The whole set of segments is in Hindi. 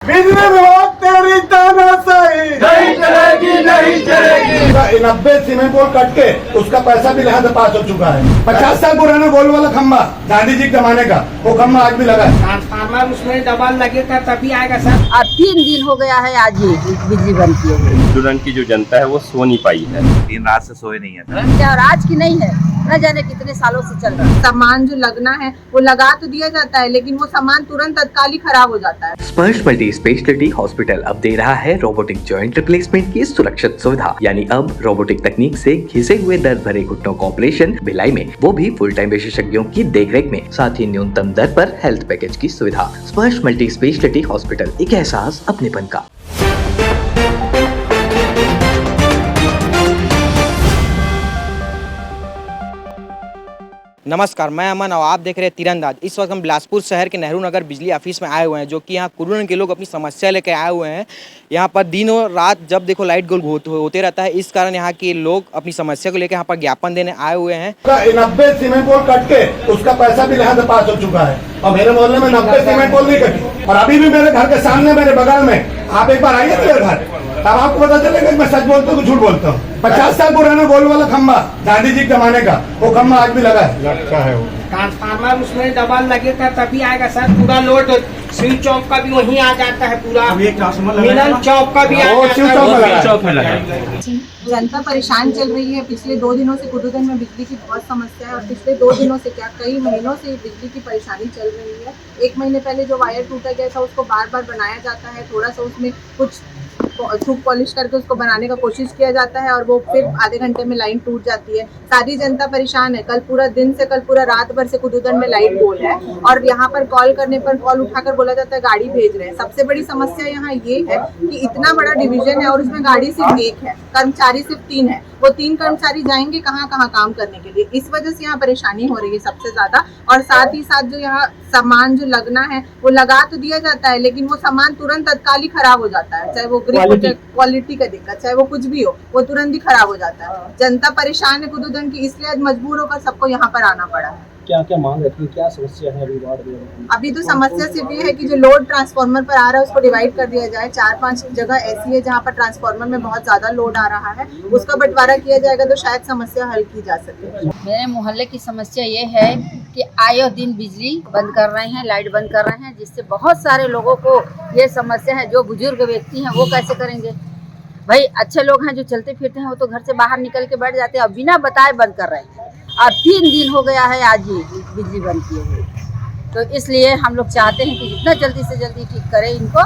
बिजली विभाग तेरी तानाशाही नहीं चलेगी, नहीं चलेगी। 90 सीमेंट पोल कट के उसका पैसा भी यहाँ से पास हो चुका है। 50 साल पुराना गोल वाला खम्बा गांधी जी के जमाने का, वो खम्बा आज भी लगा है। ट्रांसफार्मर उसमें डबल लगेगा तभी आएगा सर। और 3 दिन हो गया है आज ही बिजली बंद किए हुए। तुरंत की जो जनता है वो सो नहीं पाई है, दिन रात से सोए नहीं है। और आज की नहीं है, न जाने कितने सालों से चल रहा है। सामान जो लगना है वो लगा तो दिया जाता है, लेकिन वो सामान तुरंत तत्काल ही खराब हो जाता है। स्पर्श मल्टी स्पेशलिटी हॉस्पिटल अब दे रहा है रोबोटिक जॉइंट रिप्लेसमेंट की सुरक्षित सुविधा, यानी अब रोबोटिक तकनीक से घिसे हुए दर्द भरे घुटनों का ऑपरेशन भिलाई में, वो भी फुल टाइम विशेषज्ञों की देखरेख में, साथ ही न्यूनतम दर पर हेल्थ पैकेज की सुविधा। स्पर्श मल्टी स्पेशलिटी हॉस्पिटल, एक एहसास अपनेपन का। नमस्कार, मैं अमन और आप देख रहे हैं तीरंदाज। इस वक्त हम बिलासपुर शहर के नेहरू नगर बिजली ऑफिस में आए हुए हैं, जो कि यहाँ कुरुन के लोग अपनी समस्या लेकर आए हुए हैं। यहाँ पर दिन और रात जब देखो लाइट गोल होते रहता है, इस कारण यहाँ के लोग अपनी समस्या को लेकर यहाँ पर ज्ञापन देने आए हुए हैं। 90 सीमेंट पोल कट के उसका पैसा भी यहाँ से पास हो चुका है और मेरे मोहल्ले में 90 सीमेंट पोल नहीं कटी। और अभी भी मेरे घर के सामने, मेरे बगल में, आप एक बार आइए मेरे घर, तब आपको पता चलेगा कि मैं सच बोलता हूँ कि झूठ बोलता हूँ। 50 साल पुराना गोल वाला खम्बा गांधी जी के जमाने का, वो खम्बा आज भी लगा है। लगता है वो ट्रांसफार्मर उसमें डबल लगेगा तभी आएगा सर। पूरा लोड शिव चौक का भी वहीं आ जाता है, पूरा मिलन चौक का भी आ जाता है। जनता परेशान चल रही है। पिछले 2 दिनों से कुदुदन में बिजली की बहुत समस्या है और पिछले 2 दिनों से क्या कई महीनों से बिजली की परेशानी चल रही है। 1 महीने पहले जो वायर टूटा गया था उसको बार बार बनाया जाता है, थोड़ा सा उसमें कुछ थूक पॉलिश करके उसको बनाने का कोशिश किया जाता है और वो फिर आधे घंटे में लाइन टूट जाती है। सारी जनता परेशान है। कल पूरा रात भर से कुदुदन में लाइट गोल है और यहाँ पर कॉल करने पर कॉल उठाकर बोला जाता है गाड़ी भेज रहे हैं। सबसे बड़ी समस्या यहाँ ये है कि इतना बड़ा डिवीजन है और उसमें गाड़ी सिर्फ 1 है, कर्मचारी सिर्फ 3 है। वो 3 कर्मचारी जाएंगे कहाँ काम करने के लिए। इस वजह से यहाँ परेशानी हो रही है सबसे ज्यादा। और साथ ही साथ जो यहाँ सामान जो लगना है वो लगा तो दिया जाता है, लेकिन वो सामान तुरंत तत्काल ही खराब हो जाता है। चाहे वो क्वालिटी का दिक्कत, चाहे वो कुछ भी हो, वो तुरंत ही खराब हो जाता है। जनता परेशान है कुदुदन की, इसलिए आज मजबूर होकर सबको यहाँ पर आना पड़ा है। क्या क्या मांग रखी, क्या समस्या है अभी तो समस्या सिर्फ ये है कि जो लोड ट्रांसफार्मर पर आ रहा है उसको डिवाइड कर दिया जाए। 4-5 जगह ऐसी है जहाँ पर ट्रांसफार्मर में बहुत ज्यादा लोड आ रहा है, उसका बंटवारा किया जाएगा तो शायद समस्या हल की जा सके। मेरे मोहल्ले की समस्या ये है कि आए दिन बिजली बंद कर रहे हैं, लाइट बंद कर रहे हैं, जिससे बहुत सारे लोगों को ये समस्या है। जो बुजुर्ग व्यक्ति हैं वो कैसे करेंगे भाई? अच्छे लोग हैं जो चलते फिरते हैं, वो तो घर से बाहर निकल के बैठ जाते हैं और बिना बताए बंद कर रहे हैं। और 3 दिन हो गया है आज ही बिजली बंद किए हुए। तो इसलिए हम लोग चाहते हैं कि जितना जल्दी से जल्दी ठीक करें इनको।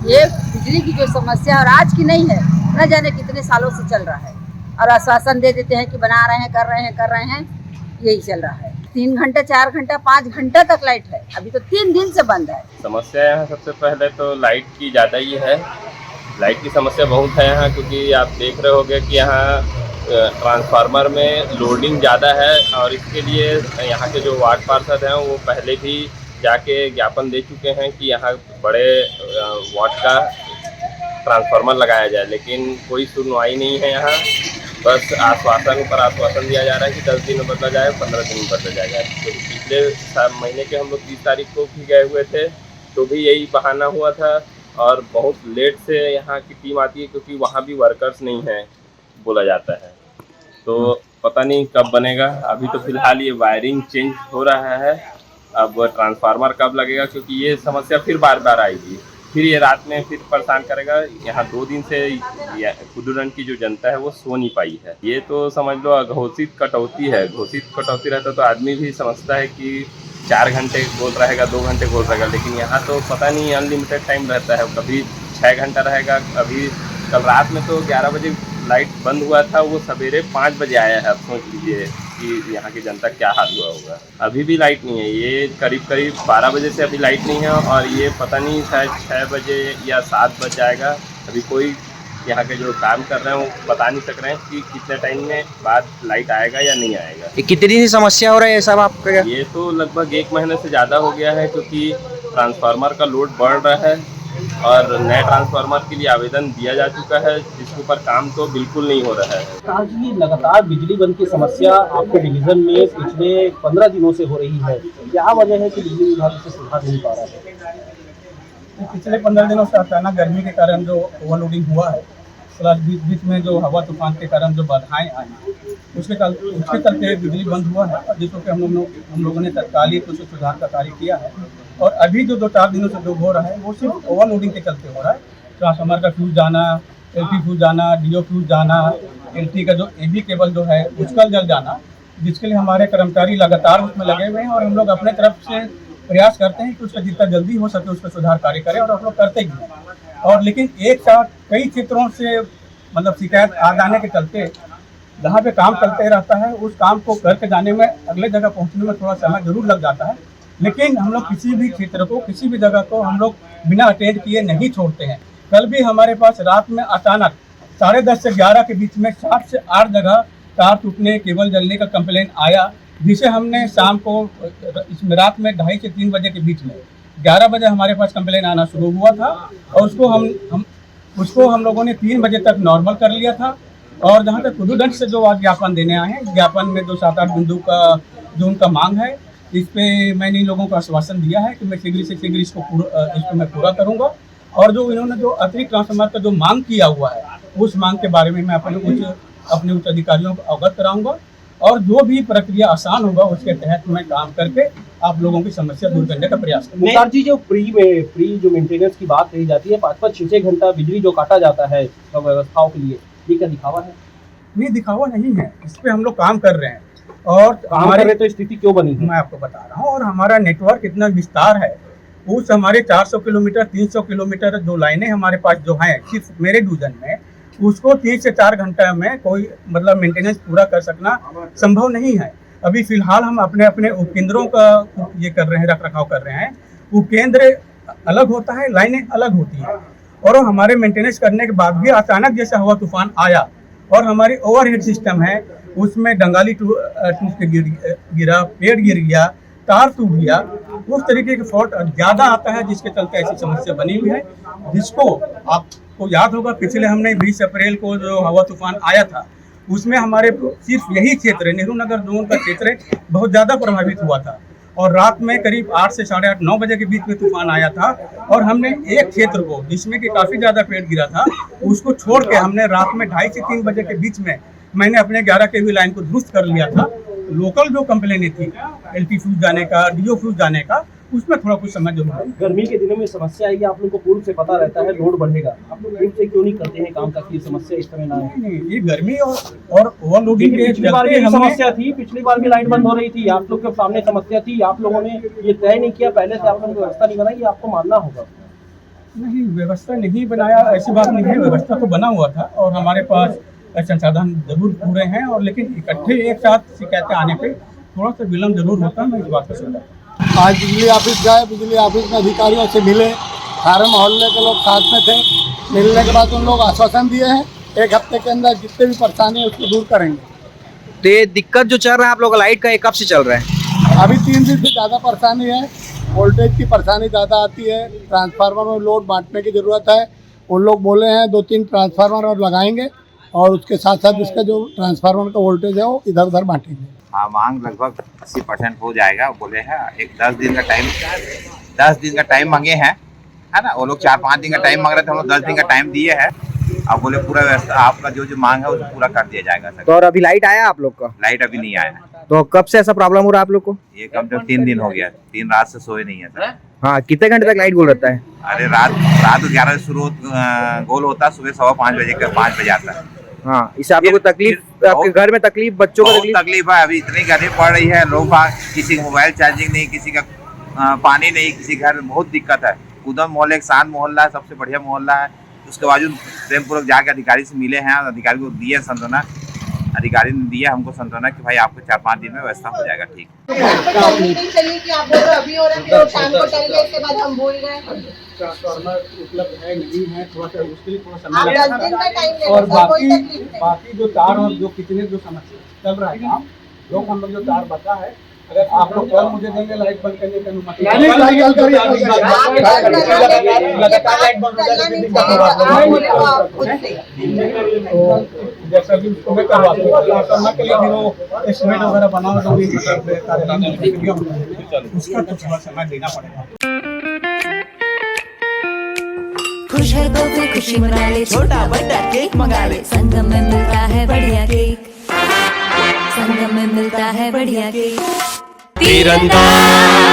ये बिजली की जो समस्या और आज की नहीं है, न जाने कितने सालों से चल रहा है। और आश्वासन दे देते हैं कि बना रहे हैं, कर रहे हैं, यही चल रहा है। 3 घंटा, 4 घंटा, 5 घंटा तक लाइट है, अभी तो 3 दिन से बंद है। समस्या यहाँ सबसे पहले तो लाइट की ज़्यादा ही है। लाइट की समस्या बहुत है यहाँ, क्योंकि आप देख रहे होंगे कि यहाँ ट्रांसफार्मर में लोडिंग ज़्यादा है और इसके लिए यहाँ के जो वार्ड पार्षद हैं वो पहले भी जाके ज्ञापन दे चुके हैं कि यहाँ बड़े वाट का ट्रांसफार्मर लगाया जाए, लेकिन कोई सुनवाई नहीं है यहाँ। बस आश्वासन पर आश्वासन दिया जा रहा है कि 10 दिन में बदला जाए, 15 दिन में बदला जाएगा। तो पिछले महीने के हम लोग 30 तारीख को भी गए हुए थे, तो भी यही बहाना हुआ था और बहुत लेट से यहाँ की टीम आती है, क्योंकि वहाँ भी वर्कर्स नहीं हैं बोला जाता है। तो पता नहीं कब बनेगा। अभी तो फिलहाल ये वायरिंग चेंज हो रहा है, अब ट्रांसफार्मर कब लगेगा, क्योंकि ये समस्या फिर बार बार आएगी, फिर ये रात में फिर परेशान करेगा। यहाँ 2 दिन से कुदुदन की जो जनता है वो सो नहीं पाई है। ये तो समझ लो अघोषित कटौती है। घोषित कटौती रहता तो आदमी भी समझता है कि 4 घंटे गोल रहेगा, 2 घंटे गोल रहेगा, लेकिन यहाँ तो पता नहीं अनलिमिटेड टाइम रहता है। कभी 6 घंटा रहेगा। अभी कल रात में तो 11 बजे लाइट बंद हुआ था, वो सवेरे 5 बजे आया है। अब सोच लीजिए कि यहाँ की जनता क्या हाल हुआ होगा। अभी भी लाइट नहीं है। ये करीब 12 बजे से अभी लाइट नहीं है और ये पता नहीं शायद 6 बजे या 7 बज जाएगा। अभी कोई यहाँ के जो काम कर रहे हैं वो बता नहीं सक रहे हैं कि कितने टाइम में बाद लाइट आएगा या नहीं आएगा। ये कितनी दिन समस्या हो रहा है सब आपका? ये तो लगभग 1 महीने से ज़्यादा हो गया है, क्योंकि ट्रांसफार्मर का लोड बढ़ रहा है और नए ट्रांसफार्मर के लिए आवेदन दिया जा चुका है, जिसके ऊपर काम तो बिल्कुल नहीं हो रहा है। आज ये लगातार बिजली बंद की समस्या आपके डिवीजन में पिछले 15 दिनों से हो रही है। क्या वजह है कि बिजली विभाग से सुधार नहीं पा रहा है? पिछले 15 दिनों से अचानक गर्मी के कारण जो ओवरलोडिंग हुआ है, प्लस बीच बीच में जो हवा तूफान के कारण जो बाधाएं आई, उसके चलते बिजली बंद हुआ है, जिसको कि हम लोगों ने तत्कालिक कुछ सुधार का कार्य किया है। और अभी जो 2-4 दिनों से जो हो रहा है वो सिर्फ ओवरलोडिंग के चलते हो रहा है। ट्रांसफार्मर का फ्यूज जाना, एलटी फ्यूज जाना, डीओ फ्यूज जाना, एलटी का जो एबी केबल जो है उसका जल जाना, जिसके लिए हमारे कर्मचारी लगातार उसमें लगे हुए हैं और हम लोग अपने तरफ से प्रयास करते हैं कि उसका जितना जल्दी हो सके उसका सुधार कार्य करें, और हम लोग करते ही हैं। और लेकिन एक साथ कई क्षेत्रों से मतलब शिकायत आ जाने के चलते जहाँ पे काम चलते रहता है, उस काम को करके जाने में अगले जगह पहुँचने में थोड़ा समय जरूर लग जाता है। लेकिन हम लोग किसी भी क्षेत्र को, किसी भी जगह को हम लोग बिना अटेंड किए नहीं छोड़ते हैं। कल भी हमारे पास रात में अचानक 10:30 से 11 के बीच में 7 से 8 जगह तार टूटने, केबल जलने का कंप्लेंट आया, जिसे हमने शाम को इसमें रात में 2:30 से 3 बजे के बीच में 11 बजे हमारे पास कंप्लेंट आना शुरू हुआ था, और उसको हम लोगों ने 3 बजे तक नॉर्मल कर लिया था। और जहाँ तक कुदूदंड से जो आज ज्ञापन देने आए हैं, ज्ञापन में जो 7-8 बिंदु का जो उनका मांग है, इस पे मैंने इन लोगों को आश्वासन दिया है कि मैं शीघ्र से शीघ्र इसको मैं पूरा करूँगा। और जो इन्होंने जो अतिरिक्त ट्रांसफार्मर का जो मांग किया हुआ है, उस मांग के बारे में मैं अपने उच्च अधिकारियों को अवगत कराऊंगा, और जो भी प्रक्रिया आसान होगा उसके तहत मैं काम करके आप लोगों की समस्या दूर करने का प्रयास करूंगा। मुख्तार जी, जो प्री जो मेंटेनेंस की बात कही जाती है, 5-6 घंटा बिजली जो काटा जाता है सब व्यवस्थाओं के लिए, ये क्या दिखावा है? नहीं, दिखावा नहीं है, इस पे हम लोग काम कर रहे हैं। और हमारे तो स्थिति क्यों बनी है मैं आपको बता रहा हूँ। और हमारा नेटवर्क इतना विस्तार है, उस हमारे 400 किलोमीटर 300 किलोमीटर जो लाइनें हमारे पास जो हैं सिर्फ मेरे डिवीजन में, उसको 3 से 4 घंटा में कोई मतलब मेंटेनेंस पूरा कर सकना संभव नहीं है। अभी फिलहाल हम अपने अपने उपकेंद्रों का ये कर रहे हैं, रख रखाव कर रहे हैं। उपकेंद्र अलग होता है, लाइनें अलग होती हैं, और हमारे मेंटेनेंस करने के बाद भी अचानक जैसे हवा तूफान आया और हमारी ओवरहेड सिस्टम है उसमें डंगाली टूट के गिरा, पेड़ गिर गया, तार टूट गया, उस तरीके के फॉल्ट ज़्यादा आता है, जिसके चलते ऐसी समस्या बनी हुई है। जिसको आपको याद होगा, पिछले हमने 20 अप्रैल को जो हवा तूफान आया था, उसमें हमारे सिर्फ यही क्षेत्र नेहरू नगर जोन का क्षेत्र बहुत ज़्यादा प्रभावित हुआ था। और रात में करीब 8 से 8:30 9 बजे के बीच में तूफान आया था, और हमने एक क्षेत्र को जिसमें कि काफ़ी ज़्यादा पेड़ गिरा था, उसको छोड़ के हमने रात में 2:30 से 3 बजे के बीच में मैंने अपने 11 kV लाइन को दुरुस्त कर लिया था। लोकल जो कंप्लेनें थी एलटी फ्यूज जाने का, डीओ फ्यूज जाने का, उसमें थोड़ा कुछ समय जरूर है। गर्मी के दिनों में समस्या आएगी, आप लोग को पूर्व से पता रहता है लोड बढ़ेगा, आप लोग पूर्व से क्यों नहीं करते हैं काम ताकि ये समस्या इस समय ना आए? नहीं, ये गर्मी और ओवरलोडिंग के पिछली बार भी समस्या थी, पिछली बार भी लाइट बंद हो रही थी, आप लोग के सामने समस्या थी, आप लोगों ने ये तय नहीं किया, पहले से आप लोगों ने व्यवस्था नहीं बनाई, ये आपको मानना होगा। नहीं, व्यवस्था नहीं बनाया ऐसी बात नहीं है, व्यवस्था तो बना हुआ था और हमारे पास संसाधन जरूर पूरे हैं, और लेकिन इकट्ठे एक साथ शिकायतें आने पे थोड़ा सा विलम्ब जरूर होता है। मैं इस बात को समझता। आज बिजली ऑफिस गए, बिजली ऑफिस में अधिकारियों से मिले, सारे मोहल्ले के लोग साथ में थे। मिलने के बाद उन लोग आश्वासन दिए हैं 1 हफ्ते के अंदर जितने भी परेशानी है उसको दूर करेंगे। तो ये दिक्कत जो चल रहा है आप लोग का लाइट का, ये कब से चल रहा है? अभी 3 दिन से ज़्यादा परेशानी है, वोल्टेज की परेशानी ज़्यादा आती है, ट्रांसफार्मर में लोड बांटने की ज़रूरत है। उन लोग बोले हैं 2-3 ट्रांसफार्मर और लगाएंगे, और उसके साथ साथ इसका जो ट्रांसफार्मर का वोल्टेज है वो इधर उधर बांटेंगे। हाँ, मांग लगभग 80% हो जाएगा बोले हैं। एक 10 दिन का टाइम मांगे हैं, है ना। वो लोग 4-5 दिन का टाइम मांग रहे थे, हम लोग 10 दिन का टाइम दिए हैं। अब बोले पूरा व्यवस्था आपका जो मांग है उसको पूरा कर दिया जाएगा सर। तो और अभी लाइट आया आप लोग का? लाइट अभी नहीं आया है। तो कब से ऐसा प्रॉब्लम हो रहा है आप लोग को? ये कम से कम 3 दिन हो गया, 3 रात से सोए नहीं है सर। हाँ, कितने घंटे तक लाइट गोल रहता है? अरे रात 11 से शुरू गोल होता है, सुबह 5:15 बजे का 5 बजे आता है। हाँ, इससे आप लोग को तकलीफ, आपके घर में तकलीफ, बच्चों को तकलीफ है। अभी इतनी गर्मी पड़ रही है, लोग किसी का मोबाइल चार्जिंग नहीं, किसी का पानी नहीं, किसी घर में बहुत दिक्कत है। कुदम मोहल्ले एक शांत मोहल्ला है, सबसे बढ़िया मोहल्ला है। उसके बावजूद प्रेम पूर्वक जाकर अधिकारी से मिले हैं, अधिकारी को दिए सांत्वना, अधिकारी ने दिया हमको सांत्वना कि भाई आपको 4-5 दिन में व्यवस्था हो जाएगा। ठीक चलिए कि आप बोल रहे अभी हो रहा है, शाम को चल गए, इसके बाद हम भूल गए। ट्रांसफार्मर उपलब्ध है नहीं है, थोड़ा सा उसके लिए थोड़ा आप समय 10 दिन का टाइम ले और लो, कोई तकलीफ नहीं। बाकी जो तार और जो कितने जो समस्या चल रहा है काम, लोग हम लोग जो तार बचा है, अगर आप लोग कल मुझे देंगे लाइट बंद करने की अनुमति, लगातार लाइट बंद हो जैसा भी उसको मैं करवा दूंगा के लिए वो एस्टिमेट वगैरह बनाओ, जो भी उसका तो थोड़ा समय देना पड़ेगा। खुश है तो फिर खुशी मना ले, छोटा बड़ा केक मंगा ले। संगम में मिलता है बढ़िया केक, संगम में मिलता है बढ़िया केक। तीरंदाज